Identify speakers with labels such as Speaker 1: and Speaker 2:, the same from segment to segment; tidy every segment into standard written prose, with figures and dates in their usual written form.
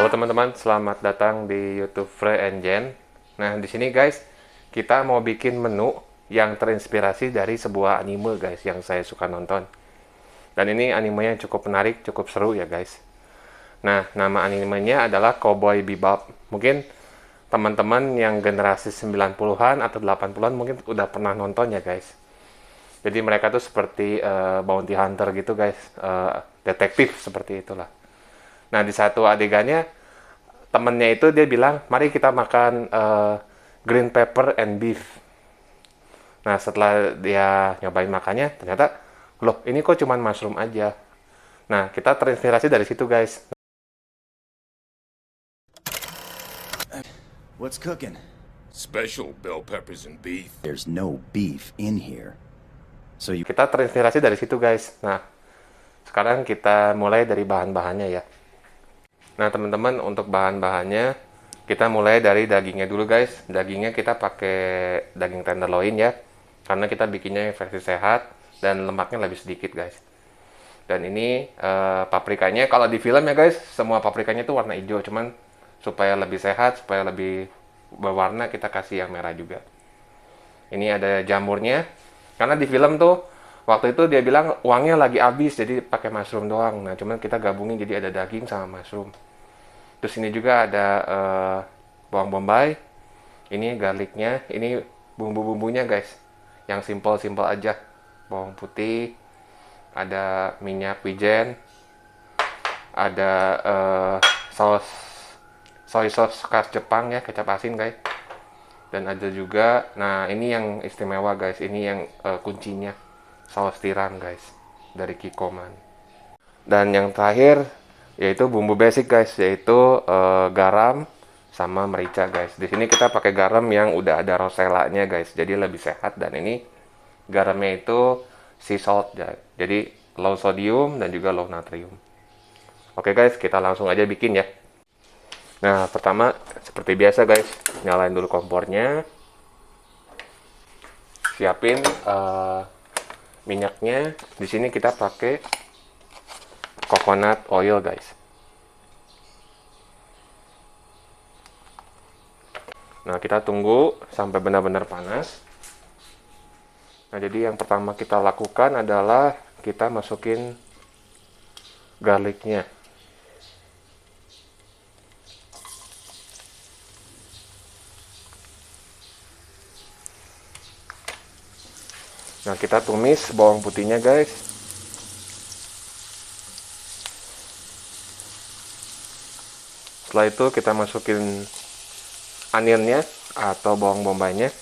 Speaker 1: Halo teman-teman, selamat datang di YouTube Frey and Jen. Nah, di sini guys, kita mau bikin menu yang terinspirasi dari sebuah anime guys yang saya suka nonton. Dan ini animenya cukup menarik, cukup seru ya guys. Nah, nama animenya adalah Cowboy Bebop. Mungkin teman-teman yang generasi 90-an atau 80-an mungkin udah pernah nonton ya guys. Jadi mereka tuh seperti bounty hunter gitu guys, detektif seperti itulah. Nah, di satu adegannya temennya itu dia bilang, mari kita makan green pepper and beef. Nah, setelah dia nyobain makannya, ternyata, loh ini kok cuman mushroom aja. Nah, kita terinspirasi dari situ guys.
Speaker 2: What's cooking?
Speaker 3: Special bell peppers and beef.
Speaker 2: There's no beef in here. So you
Speaker 1: Kita terinspirasi dari situ guys. Nah, sekarang kita mulai dari bahan-bahannya ya. Nah teman-teman, untuk bahan-bahannya kita mulai dari dagingnya dulu guys. Dagingnya kita pakai daging tenderloin ya, karena kita bikinnya versi sehat dan lemaknya lebih sedikit guys. Dan ini paprikanya, kalau di film ya guys, semua paprikanya itu warna hijau, cuman supaya lebih sehat, supaya lebih berwarna, kita kasih yang merah juga. Ini ada jamurnya, karena di film tuh waktu itu dia bilang uangnya lagi habis, jadi pakai mushroom doang. Nah, cuman kita gabungin jadi ada daging sama mushroom. Terus ini juga ada bawang bombay. Ini garlicnya, ini bumbu-bumbunya guys. Yang simple-simple aja. Bawang putih, ada minyak wijen, ada saus soy sauce khas Jepang ya, kecap asin guys. Dan ada juga, nah ini yang istimewa guys, ini yang kuncinya, saus tiram guys, dari Kikkoman. Dan yang terakhir yaitu bumbu basic guys, yaitu garam sama merica guys. Di sini kita pakai garam yang udah ada roselanya guys, jadi lebih sehat. Dan ini garamnya itu sea salt ya, jadi low sodium dan juga low natrium. Oke guys, kita langsung aja bikin ya. Nah, pertama seperti biasa guys, nyalain dulu kompornya, siapin minyaknya. Di sini kita pakai coconut oil guys. Nah, kita tunggu sampai benar-benar panas. Nah, jadi yang pertama kita lakukan adalah kita masukin garlicnya. Nah, kita tumis bawang putihnya guys. Setelah itu kita masukin onionnya atau bawang bombaynya.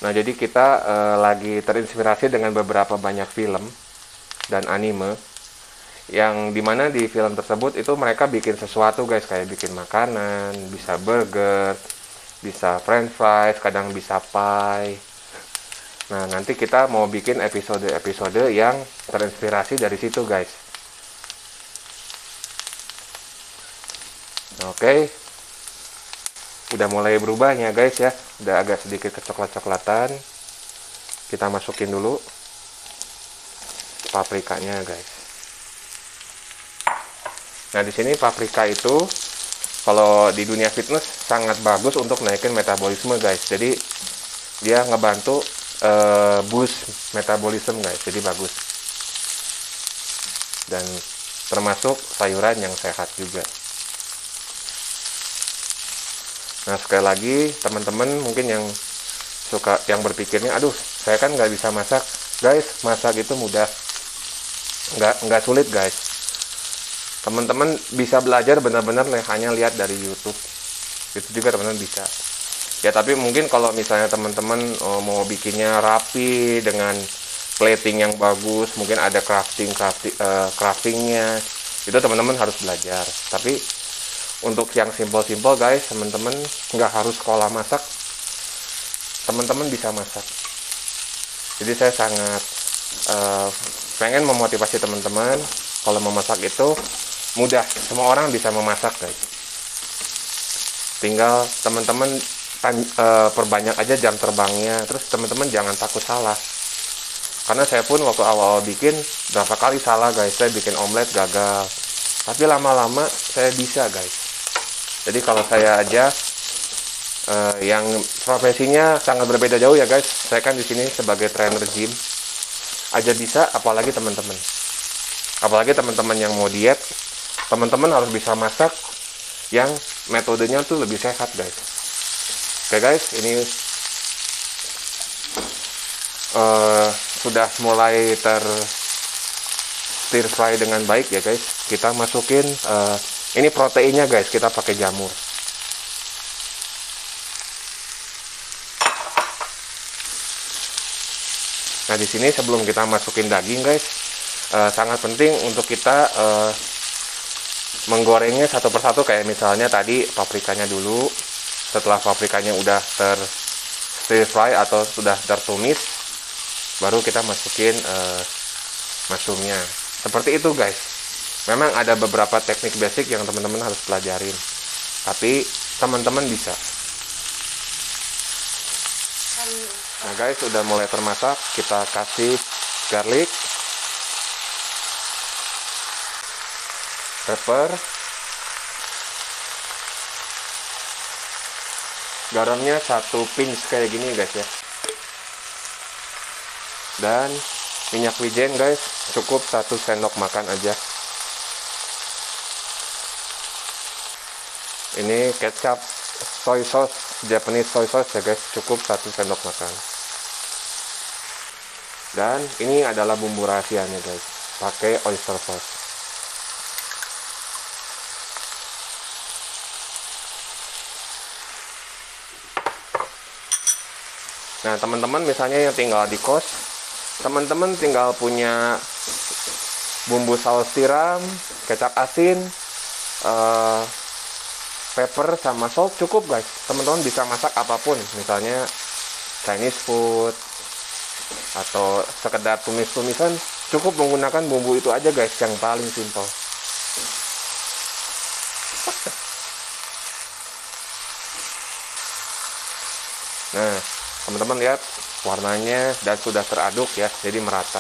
Speaker 1: Nah, jadi kita lagi terinspirasi dengan beberapa banyak film dan anime, yang dimana di film tersebut itu mereka bikin sesuatu guys, kayak bikin makanan, bisa burger, bisa french fries, kadang bisa pie. Nah, nanti kita mau bikin episode-episode yang terinspirasi dari situ guys. Oke, udah mulai berubahnya guys ya, udah agak sedikit kecoklat-coklatan. Kita masukin dulu paprikanya guys. Nah, di sini paprika itu kalau di dunia fitness sangat bagus untuk naikin metabolisme guys. Jadi dia ngebantu boost metabolisme guys. Jadi bagus. Dan termasuk sayuran yang sehat juga. Nah, sekali lagi teman-teman mungkin yang berpikirnya, aduh saya kan nggak bisa masak. Guys, masak itu mudah. Nggak sulit guys. Teman-teman bisa belajar benar-benar hanya lihat dari YouTube. Itu juga teman-teman bisa. Ya, tapi mungkin kalau misalnya teman-teman mau bikinnya rapi dengan plating yang bagus, mungkin ada craftingnya, itu teman-teman harus belajar. Tapi untuk yang simple-simple guys, teman-teman nggak harus sekolah masak, teman-teman bisa masak. Jadi saya sangat pengen memotivasi teman-teman kalau memasak itu mudah, semua orang bisa memasak guys. Tinggal teman-teman perbanyak aja jam terbangnya. Terus teman-teman jangan takut salah, karena saya pun waktu awal-awal bikin berapa kali salah guys. Saya bikin omelet gagal, tapi lama-lama saya bisa guys. Jadi kalau saya aja yang profesinya sangat berbeda jauh ya guys, saya kan di sini sebagai trainer gym aja bisa, apalagi teman-teman yang mau diet. Teman-teman harus bisa masak yang metodenya tuh lebih sehat guys. Oke guys, ini sudah mulai stir fry dengan baik ya guys. Kita masukin ini proteinnya guys, kita pakai jamur. Nah di sini sebelum kita masukin daging guys, sangat penting untuk kita menggorengnya satu persatu. Kayak misalnya tadi paprikanya dulu. Setelah paprikanya udah stir fry atau sudah tertumis, baru kita masukin mushroomnya. Seperti itu guys. Memang ada beberapa teknik basic yang teman-teman harus pelajarin, tapi teman-teman bisa. Nah guys, udah mulai termasak. Kita kasih garlic, pepper, garamnya 1 pinch kayak gini guys ya. Dan minyak wijen guys, cukup 1 sendok makan aja. Ini kecap soy sauce, Japanese soy sauce ya guys, cukup 1 sendok makan. Dan ini adalah bumbu rahasianya guys, pakai oyster sauce. Nah teman-teman misalnya yang tinggal di kos, teman-teman tinggal punya bumbu saus tiram, kecap asin, pepper sama salt, cukup guys. Teman-teman bisa masak apapun, misalnya Chinese food atau sekedar tumis-tumisan, cukup menggunakan bumbu itu aja guys, yang paling simple. Nah teman-teman lihat warnanya dan sudah teraduk ya, jadi merata.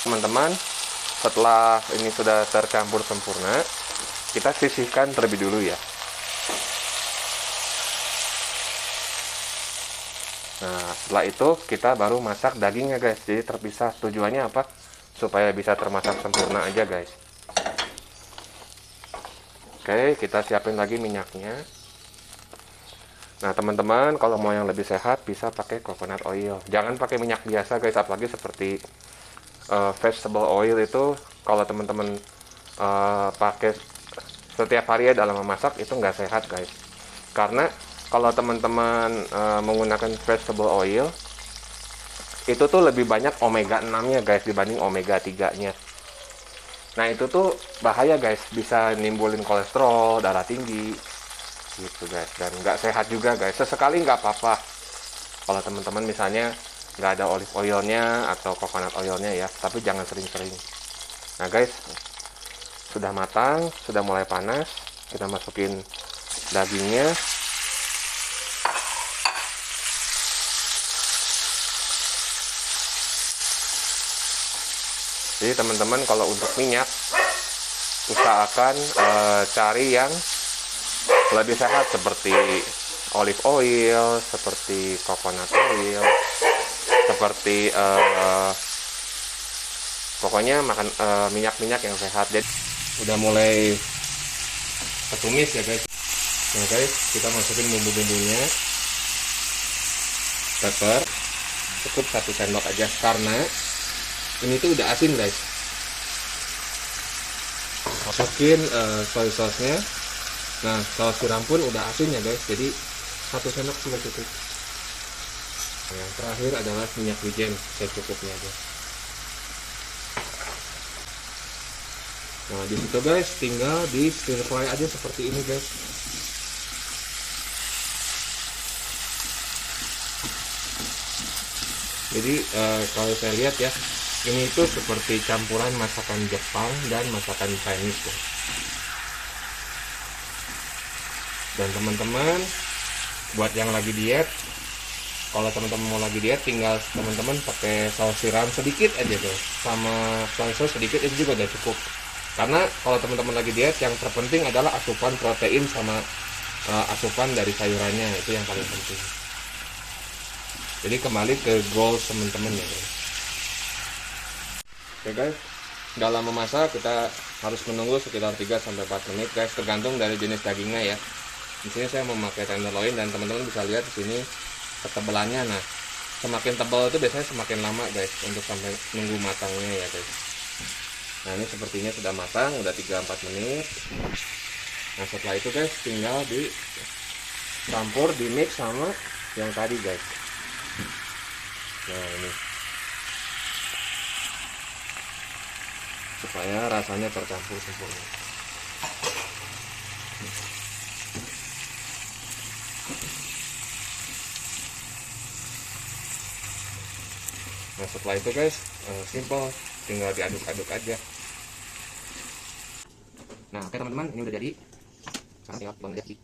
Speaker 1: Teman-teman, setelah ini sudah tercampur sempurna, kita sisihkan terlebih dulu ya. Nah setelah itu kita baru masak dagingnya guys, jadi terpisah. Tujuannya apa? Supaya bisa termasak sempurna aja guys. Oke, kita siapin lagi minyaknya. Nah teman-teman, kalau mau yang lebih sehat bisa pakai coconut oil, jangan pakai minyak biasa guys. Apalagi seperti vegetable oil itu, kalau teman-teman pakai setiap hari ya dalam memasak, itu nggak sehat guys. Karena kalau teman-teman menggunakan vegetable oil, itu tuh lebih banyak omega 6 nya guys dibanding omega 3 nya. Nah itu tuh bahaya guys, bisa nimbulin kolesterol, darah tinggi gitu guys, dan nggak sehat juga guys. Sesekali nggak apa-apa kalau teman-teman misalnya nggak ada olive oilnya atau coconut oilnya ya, tapi jangan sering-sering. Nah guys, sudah matang, sudah mulai panas, kita masukin dagingnya. Jadi teman-teman kalau untuk minyak, usahakan cari yang lebih sehat seperti olive oil, seperti coconut oil, seperti pokoknya makan minyak-minyak yang sehat. Jadi udah mulai ketumis ya guys. Nah guys, kita masukin bumbu-bumbunya. Pepper cukup 1 sendok aja, karena ini tuh udah asin guys. Masukin soy sauce-nya. Nah, saus tiram pun udah asin ya guys, jadi 1 sendok sudah cukup. Nah, yang terakhir adalah minyak wijen, secukupnya aja. Nah, di situ guys, tinggal di stir fry aja seperti ini guys. Jadi kalau saya lihat ya, ini tuh seperti campuran masakan Jepang dan masakan Chinese guys. Dan teman-teman buat yang lagi diet, kalau teman-teman mau lagi diet, tinggal teman-teman pakai saus tiram sedikit aja tuh, sama soy sauce sedikit, itu juga udah cukup. Karena kalau teman-teman lagi diet, yang terpenting adalah asupan protein sama asupan dari sayurannya, itu yang paling penting. Jadi kembali ke goal teman-teman ya guys. Oke guys, dalam memasak kita harus menunggu sekitar 3-4 menit guys, tergantung dari jenis dagingnya ya. Di sini saya memakai tenderloin dan teman-teman bisa lihat di sini ketebalannya. Nah, semakin tebal itu biasanya semakin lama guys untuk sampai nunggu matangnya ya guys. Nah, ini sepertinya sudah matang, udah 3-4 menit. Nah, setelah itu guys tinggal dicampur, di mix sama yang tadi guys. Nah, ini supaya rasanya tercampur sempurna. Nah, setelah itu guys simple, tinggal diaduk-aduk aja. Nah, oke teman-teman, ini udah jadi. Sekarang tinggal tuang aja di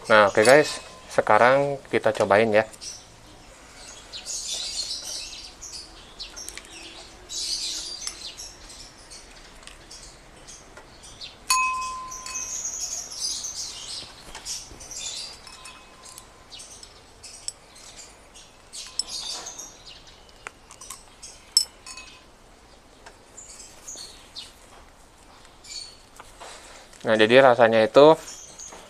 Speaker 1: Nah, oke guys, sekarang kita cobain ya. Nah, jadi rasanya itu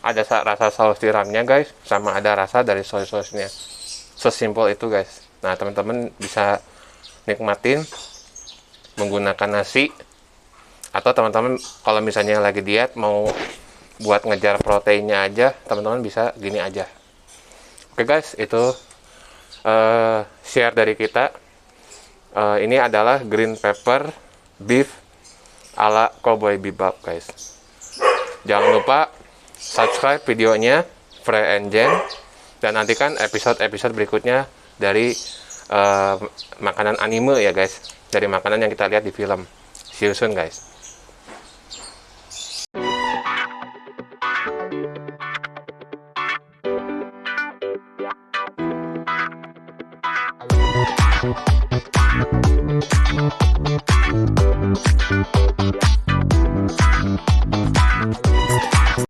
Speaker 1: ada rasa saus tiramnya guys, sama ada rasa dari soy sauce-nya. Sesimpel itu guys. Nah, teman-teman bisa nikmatin menggunakan nasi, atau teman-teman kalau misalnya lagi diet mau buat ngejar proteinnya aja, teman-teman bisa gini aja. Oke guys, itu share dari kita. Ini adalah green pepper beef ala Cowboy Bebop guys. Jangan lupa subscribe videonya Frey and Jen, dan nantikan episode-episode berikutnya dari makanan anime ya guys, dari makanan yang kita lihat di film. See you soon guys.